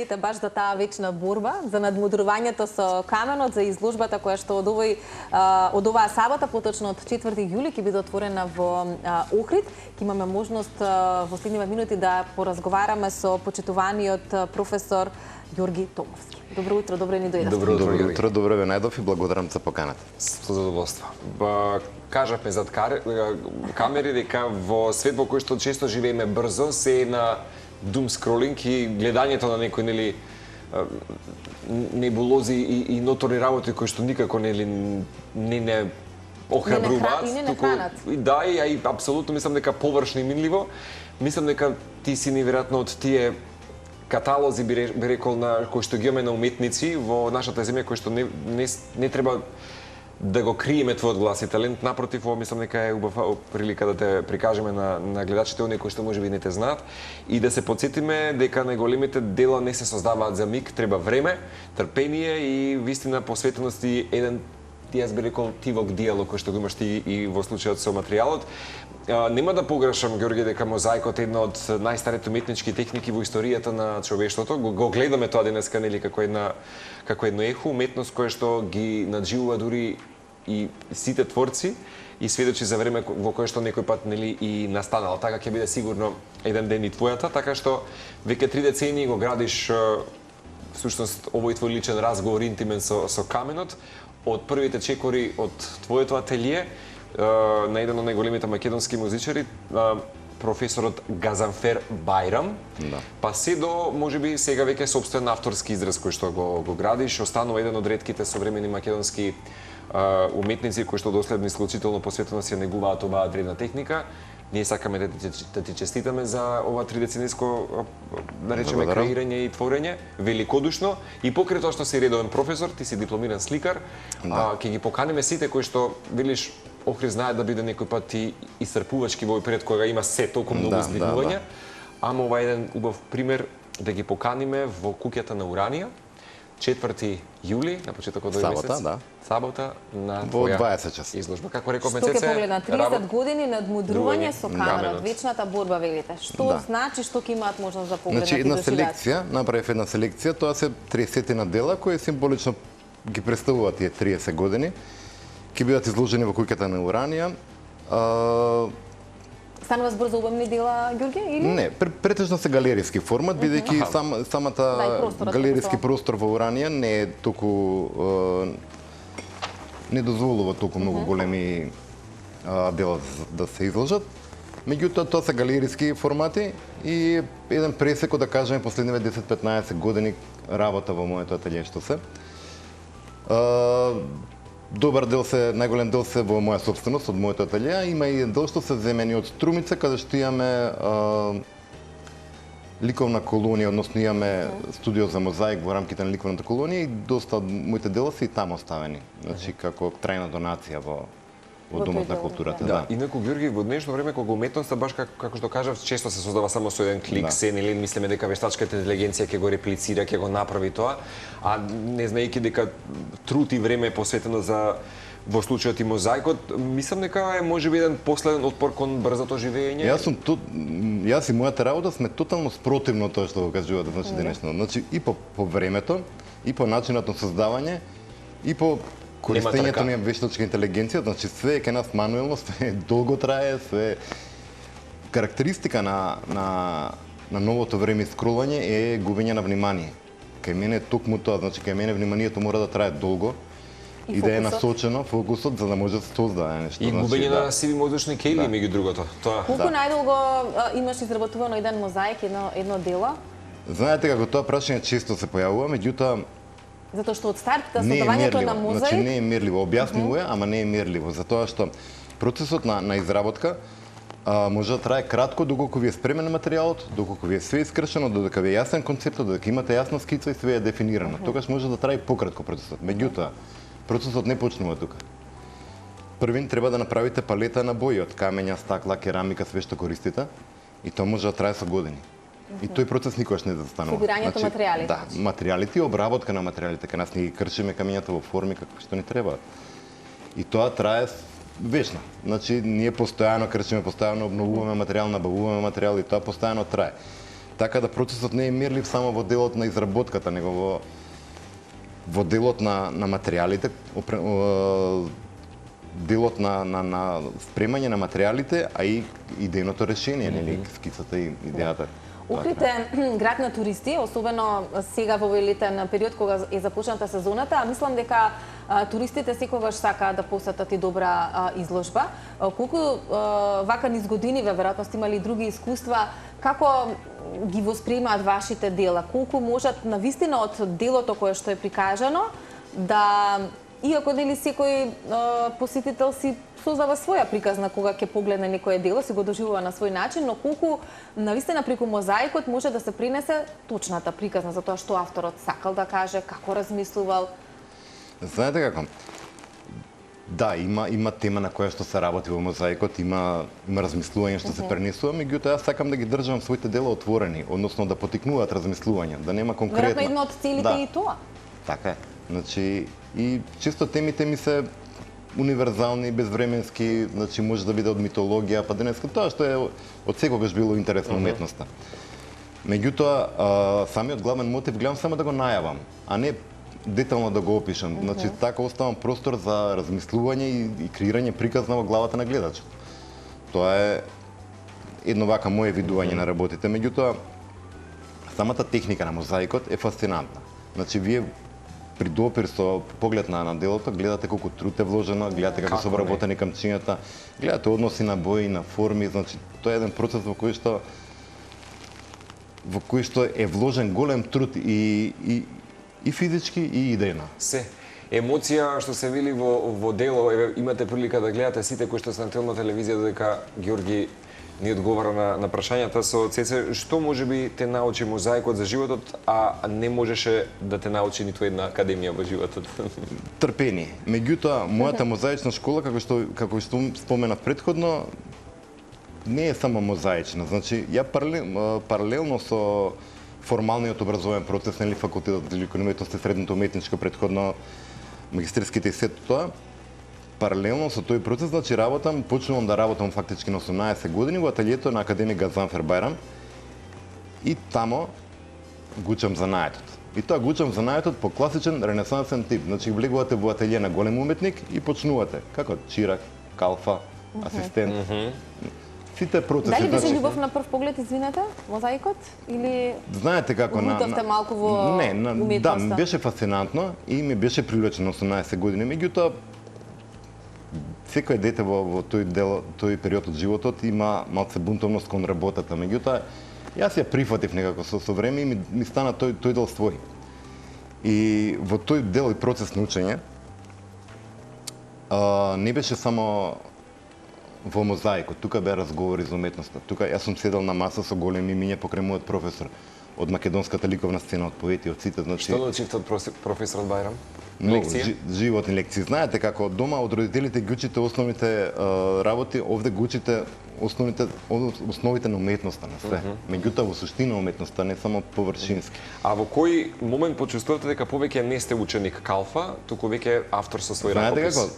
видите баш за таа вечна борба, за надмудрувањето со каменот, за изложбата која што од оваа сабота, поточно од 4 јули ќе биде отворена во Охрид. Ќе имаме можност во следниве минути да поразговараме со почитуваниот професор Ѓорги Томовски. Добро утро, добро ни дојдовте. Добро утро, добро ве најдов и благодарам за поканата. Со задоволство. Кажавме зад камери дека во свет во кој што често живееме брзо, се на doom scrolling и гледањето на некои небулози и ноторни работи кои што никако не охрабруваат, туку да, и апсолутно мислам дека површно и минливо. Мислам дека ти си неверојатно од тие каталози би рекол на кои што ги имаме на уметници во нашата земја кои што не треба да го криеме твојот глас и талент, напротив, мислам дека е убава прилика да те прикажеме на гледачите, оние кои што можеби не те знаат, и да се потсетиме дека најголемите дела не се создаваат за миг, треба време, трпение и вистина посветеност и еден, јас би рекол, тивок диалог кој што го имаш ти и во случајот со материјалот. Нема да погрешам, Ѓорги, дека мозаикот е една од најстарите уметнички техники во историјата на човештвото. Го гледаме тоа денеска, нели, како едно ехо, уметност која што ги надживува дури и сите творци и сведочи за време во кое што некој пат, нели, и настанал. Така ќе биде сигурно еден ден и твојата, така што веќе 3 децении го градиш всушност овој твој личен разговор интимен со каменот од првите чекори од твоето ателие на еден од најголемите македонски музичари, професорот Газанфер Бајрам, да. Па се до, можеби, сега веќе собствен авторски израз кој што го градиш, останува еден од ретките современи македонски уметници кои што доследно и исклучително посветено се негуваат оваа древна техника. Ние сакаме да ти честитаме за ова 3-децениско, да речеме, креирање и творење, великодушно, и покрај тоа што си редовен професор, ти си дипломиран сликар, ќе ги поканиме сите кои што, велиш, Охрид знае да биде некој пат и исцрпувачки во период кога има се толку многу збирувања, ама ова е еден убав пример да ги поканиме во куќата на Уранија, 4 јули, на почетокот од месец. Сабота на твоја 20 часа изложба. Како рековме, Што ќе погледна 30 години надмудрување со каменот, вечната борба, велите. Што значи, што ќе имаат можност да погледнат? Значи, една селекција, направив една селекција, тоа се 30 дела кои символично ги представуваат тие 30 години. Ќе бидат изложени во куќата на Уранија. Станува збор за обемни дела, Ѓорги, или? Не, претежно се галериски формат, бидејќи самата галериски простор во Уранија не е толку не дозволува толку многу големи дела да се изложат. Меѓутоа, тоа се галериски формати и еден пресек од, да кажеме, последниве 10-15 години работа во моето ателие што се. Добар дел се, најголем дел се во моја собственост, од моето ателие, има и дел што се земени од Струмица, каде што имаме ликовна колонија, односно имаме студио за мозаик во рамките на ликовната колонија и доста од моите дела се и таму оставени, значи како трајна донација во Домот на културата. Да. Инаку, Ѓорги, во днешно време кога уметноста баш како што кажав, често се создава само со еден клик, се нели мислиме дека вештачката интелигенција ќе го реплицира, ќе го направи тоа, а не знаејќи дека труд и време е посветено за во случајот и мозаикот, мислам дека е можеби еден последен отпор кон брзото живење. Јас и мојата работа сме тотално спротивно тоа што го кажувате, значи денешно. Значи и по времето, и по начинот на создавање, и по користењето на вештачка интелигенција, значи све е кај нас мануелно, све долго трае, све карактеристика на новото време скролање е губење на внимание. Кај мене токму тоа, значи кај мене вниманието мора да трае долго и да е насочено фокусот за да може да се создаде нешто. И губење на сиви мозочни кејли меѓу другото. Колку најдолго имаш изработувано еден мозаик, едно дело? Знаете како тоа прашање често се појавува, меѓутоа затоа што од старт создавањето на мозаик, значи не е мерливо, објаснило е, ама не е мерливо, затоа што процесот на изработка може да трае кратко доколку ви е спремен материјалот, доколку ви е све искршено, додека ви е јасен концептот, додека имате јасна скица и све е дефинирано. Тогаш може да трае пократко процесот. Меѓутоа, процесот не почнува тука. Првин треба да направите палета на бои од камења, стакла, керамика, све што користите, и тоа може да трае со години. И тој процес никогаш не застанува. Собирањето материјали. Да, материјалите и обработка на материјалите, кај нас ни ги кршиме камењата во форми како што ни требаат. И тоа трае вечно. Значи ние постојано кршиме, постојано обновуваме материјал, набавуваме материјал и тоа постојано трае. Така да процесот не е мерлив само во делот на изработката, него во делот на материјалите, делот на спремање на материјалите, а и идејното решение, нели, скицата и идејата. Охрид е град на туристи, особено сега во летен период кога е започната сезоната, а мислам дека туристите секогаш сакаат да посетат и добра изложба. Колку вака низ годиниве веројатно сте имали други искуства, како ги восприемаат вашите дела? Колку можат навистина од делото кое што е прикажано да, иако нели секој посетител си создава своја приказна кога ќе погледне некое дело, си го доживува на свој начин, но колку навистина преку мозаикот може да се пренесе точната приказна за тоа што авторот сакал да каже, како размислувал. Знаете како? Да, има тема на која што се работи во мозаикот, има размислување што се пренесува, меѓутоа јас сакам да ги држам своите дела отворени, односно да потикнуваат размислување, да нема конкретно. Веројатно едно од целите и тоа. Така е. Значи, и чисто темите ми се универзални, безвременски, значи може да биде од митологија, па денеска тоа што е од секогаш било интерес на уметноста. Меѓутоа, самиот главен мотив гледам само да го најавам, а не детално да го опишам. Значи, така оставам простор за размислување и креирање приказна во главата на гледачот. Тоа е едно вака мое видување на работите. Меѓутоа, самата техника на мозаикот е фасцинантна. Значи, вие при допир со поглед на делото, гледате колку труд е вложено, гледате како се обработени камчињата, гледате односи на бои, на форми, значи тоа е еден процес во кој што е вложен голем труд и физички и идејно. Се. Емоција што се вили во дело, имате прилика да гледате сите кои што се на телна телевизија, додека Ѓорги ни одговара на прашањата со Цеце, што можеби те научи мозаикот за животот, а не можеше да те научи ниту една академија во животот? Трпение. Меѓутоа, мојата мозаична школа, како што споменав претходно, не е само мозаична. Значи, ја паралелно со формалниот образовен процес, нели, факултетот за ликовни уметности, средното уметничко, претходно магистерските и сето тоа, паралелно со тој процес, значи почнувам да работам фактички на 18 години во ателието на академик Газанфер Бајрам и тамо го учам занаетот. И тоа го учам занаетот по класичен ренесансен тип. Значи влегувате во ателие на голем уметник и почнувате како чирак, калфа, асистент. Сите процеси. Дали беше љубов на прв поглед, извинете, мозаикот или знаете како улутавте малку во уметноста? Да, беше фасцинантно и ми беше привлечено 18 години. Меѓутоа, секој дете во тој период од животот има малце бунтовност кон работата. Меѓутоа, јас ја прифатив некако со време и ми стана тој дел свој. И во тој дел и процес на учење не беше само во мозаикот, тука беа разговори за уметноста. Тука јас сум седел на маса со големи имиња покрај мојот професор од македонската ликовна сцена, од поети, од сите, значи. Што научивте од професорот Бајрам? Лекција? Животни лекции. Знаете како дома од родителите ги учите основните работи, овде ги учите основите на уметноста на све. Меѓутоа во суштина уметноста, не само површински. А во кој момент почувствувате дека повеќе не сте ученик калфа, туку веќе автор со свој ракопис? Знаете како?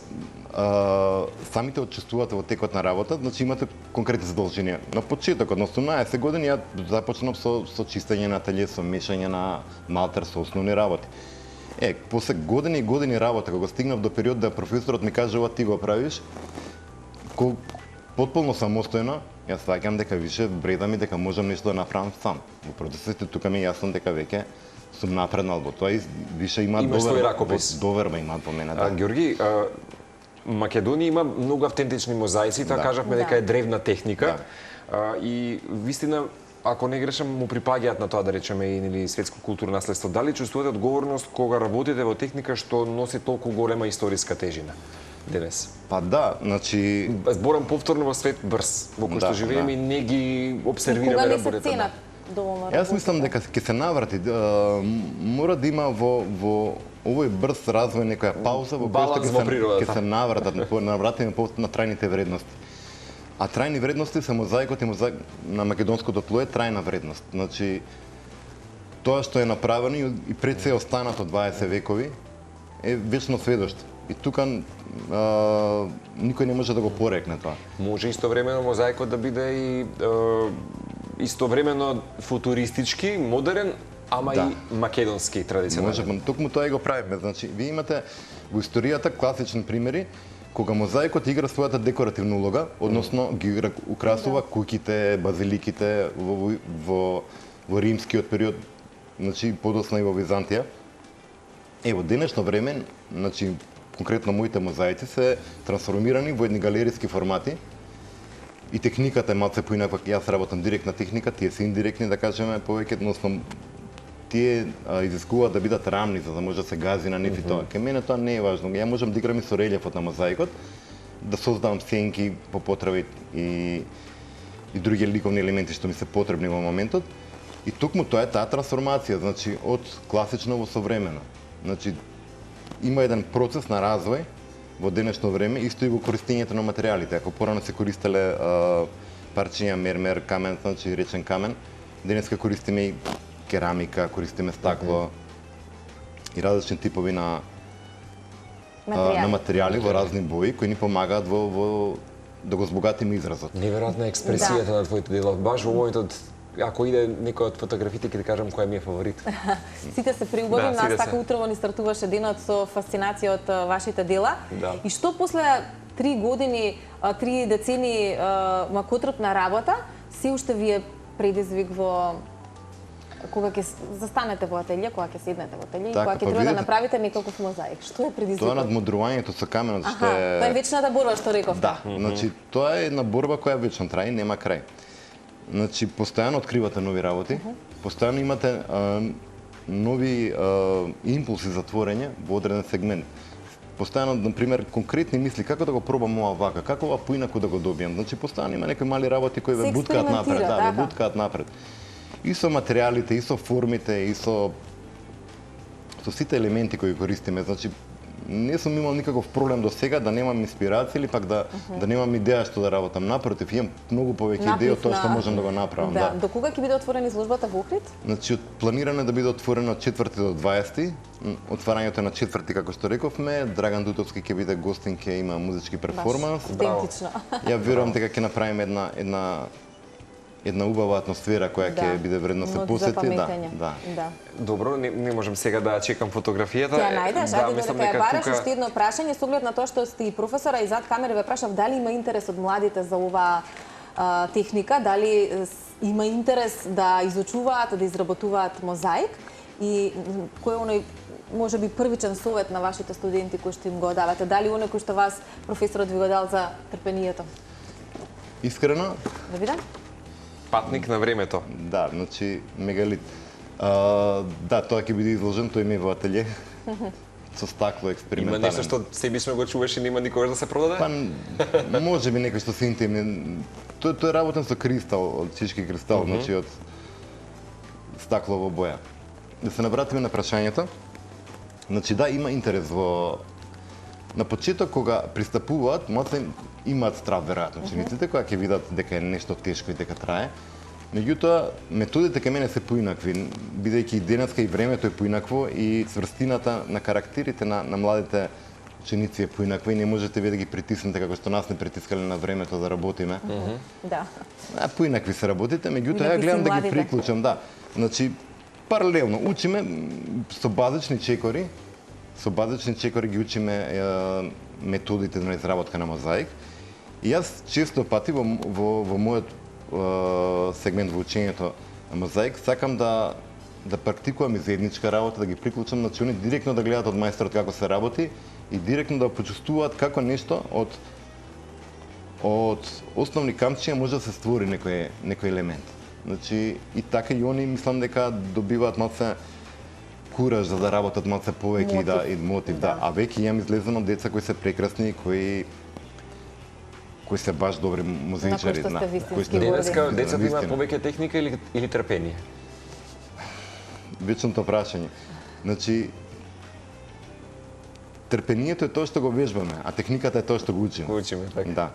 Самите отчувствувате во текот на работа, значи имате конкретни задолженија. На почетокот, на 18 години, ја започнав со чистење на ателие, со мешање на малтер, со основни работи. После години и години работа, кога стигнав до период да професорот ми каже ова ти го правиш, потполно самостојно, јас сваќам дека више бреда ми дека можам нешто да направам сам. Во процесите тука ми јасно дека веќе сум напреднал во тоа и више има доверба имаат во мене. Да. Ѓорги, Македонија има многу автентични мозаици, тоа кажавме дека е древна техника. И вистина, ако не грешам, му припаѓаат на тоа, да речеме, или светско културно наследство. Дали чувствувате одговорност кога работите во техника што носи толку голема историска тежина денес? Па да, значи зборам повторно во свет брз, во кој што живееме и не ги обсервираме работите. Јас мислам дека ќе се наврати, мора да има во овој брз развој некоја пауза во која што ќе се навратиме на трајните вредности. А трајни вредности се мозаикот и на македонското тло е трајна вредност. Значи, тоа што е направено и пред се останато 20 векови е вечно сведоштво. И тука никој не може да го порекне тоа. Може истовремено мозаикот да биде и истовремено футуристички, модерен, ама Да. и македонски традиционален. Можеме, токму тоа и го правиме. Значи, вие имате во историјата класични примери кога мозаикот игра својата декоративна улога, односно ги украсува куќите, базиликите во римскиот период, значи подоцна и во Византија. Во денешно време, значи конкретно моите мозаици се трансформирани во едни галериски формати и техниката е малце поинаква. Јас работам директна техника, тие се индиректни, да кажеме, повеќе, односно тие изискуваат да бидат рамни за да може да се гази на нив и тоа. Кај мене тоа не е важно. Ја можам да играм и со релјефот на мозаикот, да создавам сенки по потреби и други ликовни елементи што ми се потребни во моментот. И токму тоа е таа трансформација, значи од класично во современо. Значи има еден процес на развој во денешно време, исто и во користењето на материјалите. Ако порано се користеле парчиња, мермер, камен, значи речен камен, денеска користиме и керамика, користиме стакло и различни типови на материјали во разни бои кои ни помагаат во да го збогатиме изразот. Неверојатна експресијата на твоите дела. Баш во мојот, ако иде некој од фотографите, ќе ти кажам која ми е фаворит. Сите се приубавим, Да, нас сите така се. утрово ни стартуваше денот со фасцинација од вашите дела. Да. И што после 3 години, 3 децени макотрпна работа, се уште ви е предизвик во кога ќе застанете во ателје, кога ќе седнете во ателје и Така, кога ќе па треба да видите, направите некаков мозаик. Што е предизвикот? Тоа надмудрувањето со каменот што Аха, тоа е вечната борба што рековте. Да, значи тоа е една борба која вечно трае и нема крај. Значи постојано откривате нови работи, постојано имате нови импулси за творење во одреден сегмент. Постојано, например, конкретни мисли како да го пробам ова вака, како ова поинаку да го добијам. Значи постојано има некои мали работи кои Се ве буткаат напред, експериментира, да, ве така. буткаат напред. И со материјалите, и со формите, и со сите елементи кои користиме. Значи не сум имал никаков проблем до сега да немам инспирација или пак да немам идеја што да работам. Напротив, имам многу повеќе идеи од тоа што можам да го направам. Да. До кога ќе биде отворена изложбата во Охрид? Значи, планирано е да биде отворено од 4 до 20. Отварањето е на 4, како што рековме. Драган Дутовски ќе биде гостин, ќе има музички перформанс. Идентично. Ја верувам дека ќе направиме една убава атмосфера која ќе биде вредна се посети. Да. Добро, не можам сега да чекам фотографијата. Ќе ја најдеш, ајде мислам додека ја дека бараш тука- уште едно прашање со оглед на тоа што сте и професора и зад камера ве прашав дали има интерес од младите за оваа техника, дали има интерес да изучуваат, да изработуваат мозаик и кој е оној може би првичен совет на вашите студенти кои што им го давате, дали оној кој што вас професорот ви го дал за трпението? Искрено, Да видам? Патник на времето. да, значи мегалит. Да, тоа ќе биде изложен, тој ми е во ателје. Со стакло експериментален. Има нешто што себично го чуваш и нема никогаш да се продаде? Па, може би некој што се интимни. Тој е работен со кристал, од чишки кристал, значи од стаклова боја. Да се навратиме на прашањето. Значи да, има интерес во на почеток кога пристапуваат, моци имаат страв веројатно учениците кога ќе видат дека е нешто тешко и дека трае. Меѓутоа, методите кај мене се поинакви, бидејќи и денеска и времето е поинакво и цврстината на карактерите на младите ученици е поинаква и не можете вие да ги притиснете како што нас не притискале на времето да работиме. Да. Поинакви се работите, меѓутоа ја Поинакви гледам се да ги младите. приклучам, да. Значи, паралелно учиме со базични чекори, ги учиме методите на изработка на мозаик. И јас често пати во мојот сегмент во учењето на мозаик сакам да практикувам и заедничка работа, да ги приклучам, значи они директно да гледат од мајсторот како се работи и директно да почувствуваат како нешто од основни камчиња може да се створи некој елемент. Значи и така и они мислам дека добиваат малце кураж за да работат малце повеќе и мотив, да. А веќе имам излезено деца кои се прекрасни, кои се баш добри музеичари, На кои што сте вистински кои Денеска децата имаат Вистина. повеќе техника или трпение? Вечното прашање. Значи, трпението е тоа што го вежбаме, а техниката е тоа што го учиме. Го учиме, така. Да.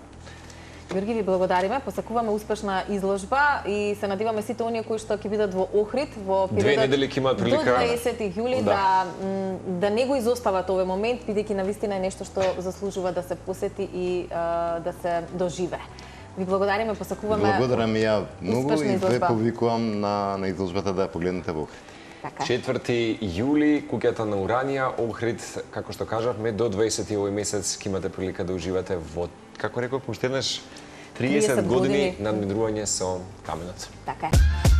Георги, ви благодариме, посакуваме успешна изложба и се надиваме сите оние кои што ќе бидат во Охрид во периодот недели ќе имаат прилика. до 20 јули Да. да не го изостават овој момент, бидејќи навистина е нешто што заслужува да се посети и да се доживе. Ви благодариме, посакуваме Благодарам и ја многу успешна и ве изложба. повикувам на изложбата да ја погледнете во Охрид. Така. 4 јули, куќата на Уранија, Охрид, како што кажавме, до 20 овој месец ќе имате прилика да уживате во, како реков, уште еднаш 30 години надмидрување со каменот. Така е.